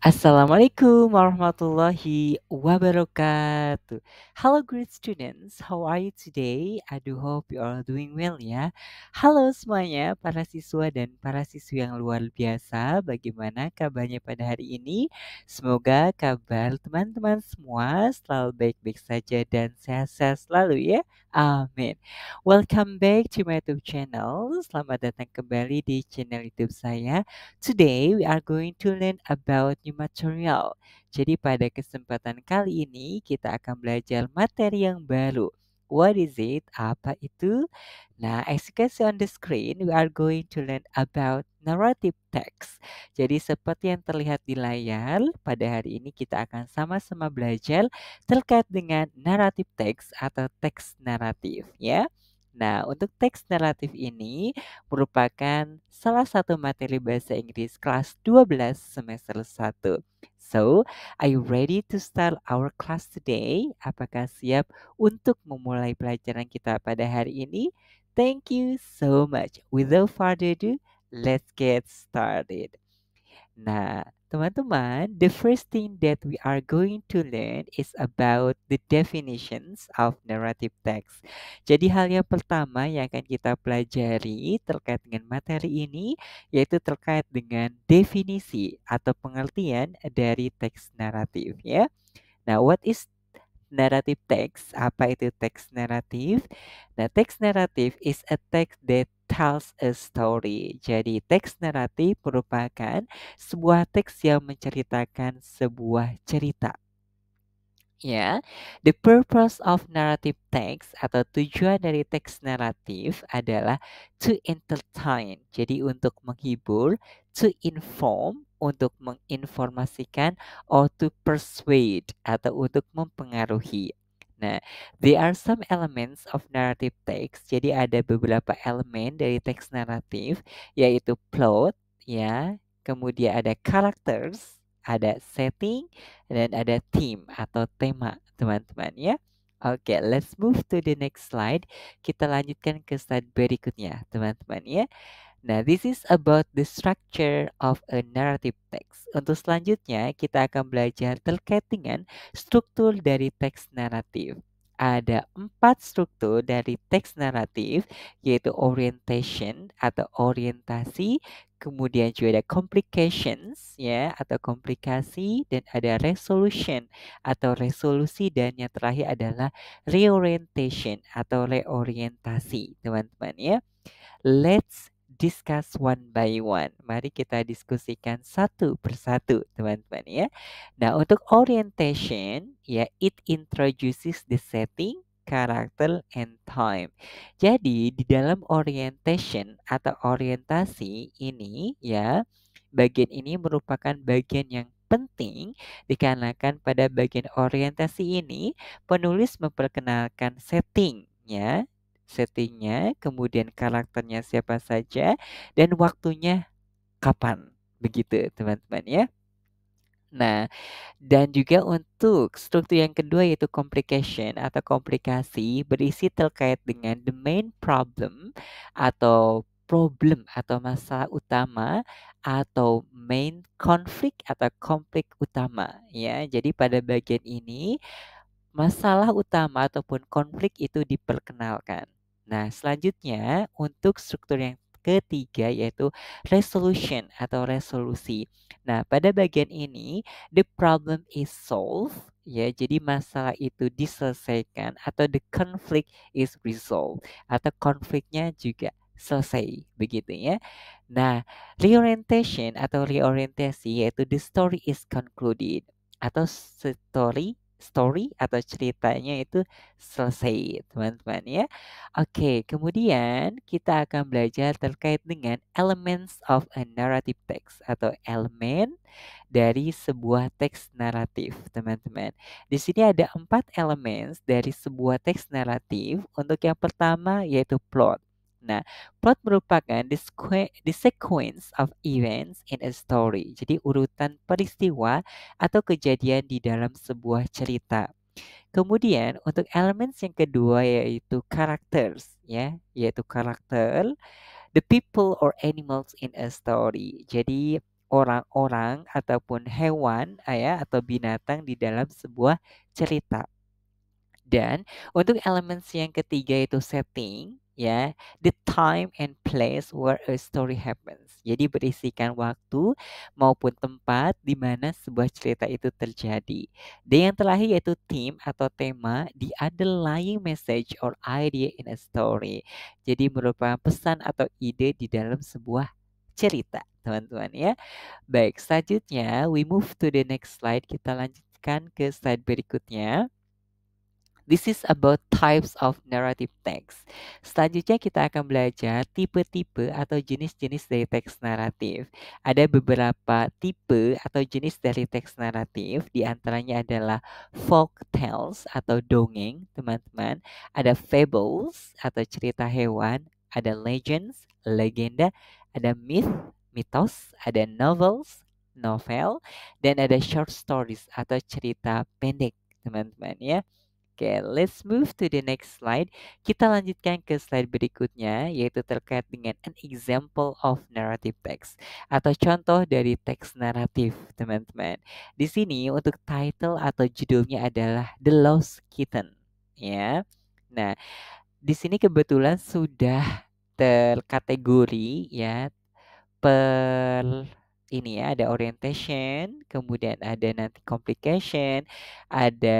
Assalamualaikum warahmatullahi wabarakatuh. Hello great students, how are you today? I do hope you are doing well ya. Halo semuanya para siswa dan para siswi yang luar biasa. Bagaimana kabarnya pada hari ini? Semoga kabar teman-teman semua selalu baik-baik saja dan sehat-sehat selalu ya. Amin. Welcome back to my YouTube channel. Selamat datang kembali di channel YouTube saya. Today we are going to learn about new material. Jadi pada kesempatan kali ini kita akan belajar materi yang baru. What is it? Apa itu? Nah, as you can see on the screen, we are going to learn about narrative text. Jadi seperti yang terlihat di layar, pada hari ini kita akan sama-sama belajar terkait dengan narrative text atau teks naratif ya. Nah, untuk teks naratif ini merupakan salah satu materi bahasa Inggris kelas 12 semester 1. So, are you ready to start our class today? Apakah siap untuk memulai pelajaran kita pada hari ini? Thank you so much. Without further ado, let's get started. Nah, teman-teman, the first thing that we are going to learn is about the definitions of narrative text. Jadi hal yang pertama yang akan kita pelajari terkait dengan materi ini yaitu terkait dengan definisi atau pengertian dari teks naratif ya. Nah, what is narrative text? Apa itu teks naratif? Nah, teks naratif is a text that tells a story. Jadi, teks naratif merupakan sebuah teks yang menceritakan sebuah cerita. Ya, the purpose of narrative text atau tujuan dari teks naratif adalah to entertain. Jadi untuk menghibur, to inform, untuk menginformasikan, or to persuade atau untuk mempengaruhi. Nah, there are some elements of narrative text. Jadi ada beberapa elemen dari teks naratif, yaitu plot, ya, kemudian ada characters, ada setting, dan ada theme atau tema, teman-teman ya. Oke, let's move to the next slide. Kita lanjutkan ke slide berikutnya, teman-teman ya. Nah, this is about the structure of a narrative text. Untuk selanjutnya, kita akan belajar terkait dengan struktur dari teks naratif. Ada 4 struktur dari teks naratif, yaitu orientation atau orientasi, kemudian juga ada complications ya atau komplikasi, dan ada resolution atau resolusi, dan yang terakhir adalah reorientation atau reorientasi, teman-teman ya. Let's discuss one by one. Mari kita diskusikan satu persatu, teman-teman ya. Nah, untuk orientation, ya, it introduces the setting, character, and time. Jadi, di dalam orientation atau orientasi ini, ya, bagian ini merupakan bagian yang penting dikarenakan pada bagian orientasi ini penulis memperkenalkan settingnya, kemudian karakternya siapa saja, dan waktunya kapan. Begitu, teman-teman ya. Nah, dan juga untuk struktur yang kedua yaitu complication atau komplikasi berisi terkait dengan the main problem atau masalah utama atau main konflik atau konflik utama ya. Jadi pada bagian ini masalah utama ataupun konflik itu diperkenalkan. Nah, selanjutnya untuk struktur yang ketiga yaitu resolution atau resolusi. Nah, pada bagian ini the problem is solved ya. Jadi masalah itu diselesaikan atau the conflict is resolved atau konfliknya juga selesai begitu ya. Nah, reorientation atau reorientasi yaitu the story is concluded atau story atau ceritanya itu selesai, teman-teman ya. Oke, kemudian kita akan belajar terkait dengan elements of a narrative text atau elemen dari sebuah teks naratif, teman-teman. Di sini ada 4 elemen dari sebuah teks naratif. Untuk yang pertama yaitu plot. Nah, plot merupakan the sequence of events in a story. Jadi urutan peristiwa atau kejadian di dalam sebuah cerita. Kemudian untuk elemen yang kedua yaitu characters ya, yaitu karakter the people or animals in a story. Jadi orang-orang ataupun hewan ya atau binatang di dalam sebuah cerita. Dan untuk elements yang ketiga itu setting, ya, the time and place where a story happens. Jadi berisikan waktu maupun tempat di mana sebuah cerita itu terjadi. Dan yang terakhir yaitu theme atau tema, the underlying message or idea in a story. Jadi merupakan pesan atau ide di dalam sebuah cerita, teman-teman ya. Baik, selanjutnya we move to the next slide. Kita lanjutkan ke slide berikutnya. This is about types of narrative text. Selanjutnya kita akan belajar tipe-tipe atau jenis-jenis dari teks naratif. Ada beberapa tipe atau jenis dari teks naratif, di antaranya adalah folk tales atau dongeng, teman-teman. Ada fables atau cerita hewan, ada legends, legenda, ada myth, mitos, ada novels, novel, dan ada short stories atau cerita pendek, teman-teman ya. Oke, let's move to the next slide. Kita lanjutkan ke slide berikutnya, yaitu terkait dengan an example of narrative text atau contoh dari teks naratif, teman-teman. Di sini untuk title atau judulnya adalah The Lost Kitten, ya. Nah, di sini kebetulan sudah terkategori ya per ini ya, ada orientation, kemudian ada nanti complication, ada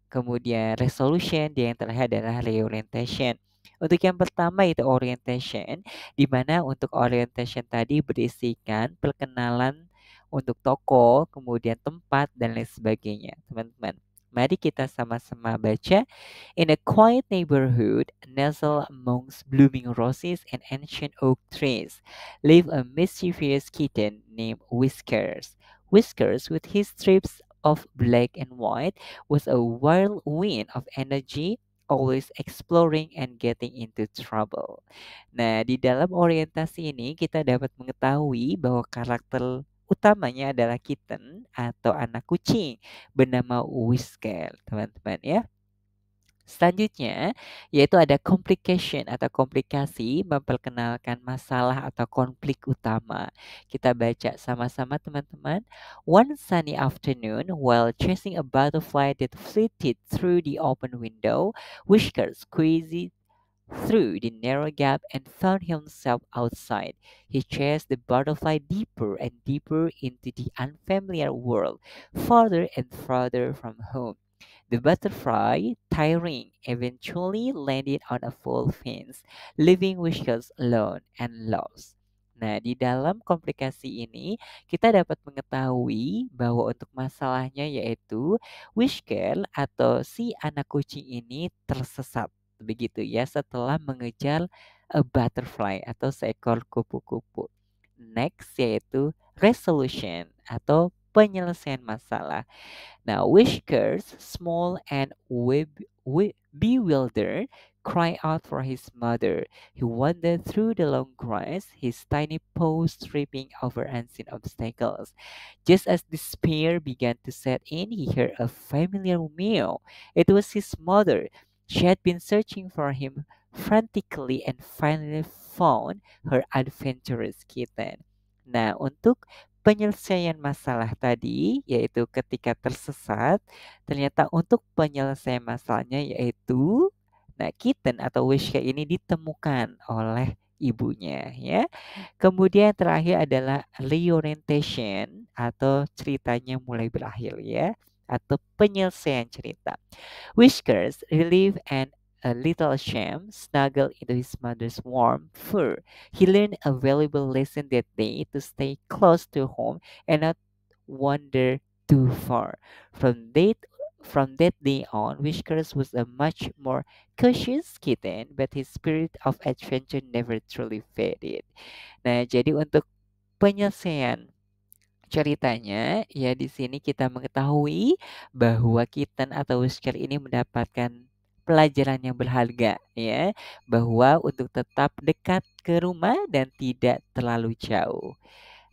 kemudian resolution, dan yang terakhir adalah reorientation. Untuk yang pertama itu orientation, di mana untuk orientation tadi berisikan perkenalan untuk toko, kemudian tempat, dan lain sebagainya, teman-teman. Mari kita sama-sama baca. In a quiet neighborhood, nestled amongst blooming roses and ancient oak trees, lived a mischievous kitten named Whiskers. Whiskers, with his strips of black and white, was a whirlwind of energy, always exploring and getting into trouble. Nah, di dalam orientasi ini kita dapat mengetahui bahwa karakter utamanya adalah kitten atau anak kucing bernama Whisker, teman-teman ya. Selanjutnya, yaitu ada complication atau komplikasi memperkenalkan masalah atau konflik utama. Kita baca sama-sama teman-teman. One sunny afternoon, while chasing a butterfly that flitted through the open window, Whisker squeezed through the narrow gap and found himself outside. He chased the butterfly deeper and deeper into the unfamiliar world, farther and farther from home. The butterfly, tiring, eventually landed on a full fence, leaving Whiskers alone and lost. Nah, di dalam komplikasi ini kita dapat mengetahui bahwa untuk masalahnya yaitu Whisker atau si anak kucing ini tersesat begitu ya setelah mengejar a butterfly atau seekor kupu-kupu. Next yaitu resolution atau penyelesaian masalah. Now, Whiskers, small and bewildered, cried out for his mother. He wandered through the long grass, his tiny paws tripping over unseen obstacles. Just as despair began to set in, he heard a familiar meow. It was his mother. She had been searching for him frantically and finally found her adventurous kitten. Nah, untuk penyelesaian masalah tadi, yaitu ketika tersesat, ternyata untuk penyelesaian masalahnya yaitu, nah kitten atau Wishka ini ditemukan oleh ibunya ya. Kemudian terakhir adalah reorientation atau ceritanya mulai berakhir ya, atau penyelesaian cerita. Whiskers, relieved and a little ashamed, snuggled into his mother's warm fur. He learned a valuable lesson that day to stay close to home and not wander too far. From that from that day on, Whiskers was a much more cautious kitten, but his spirit of adventure never truly faded. Nah, jadi untuk penyelesaian ceritanya, ya di sini kita mengetahui bahwa Kitten atau Whisker ini mendapatkan pelajaran yang berharga ya, bahwa untuk tetap dekat ke rumah dan tidak terlalu jauh.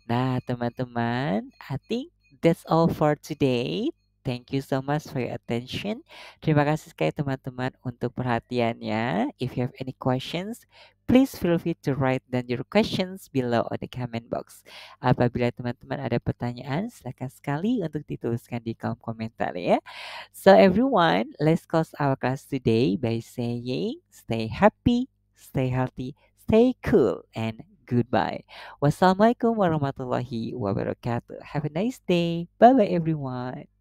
Nah, teman-teman, I think that's all for today. Thank you so much for your attention. Terima kasih sekali teman-teman untuk perhatiannya. If you have any questions, please feel free to write down your questions below on the comment box. Apabila teman-teman ada pertanyaan, silakan sekali untuk dituliskan di kolom komentar ya. So everyone, let's close our class today by saying stay happy, stay healthy, stay cool, and goodbye. Wassalamualaikum warahmatullahi wabarakatuh. Have a nice day. Bye bye everyone.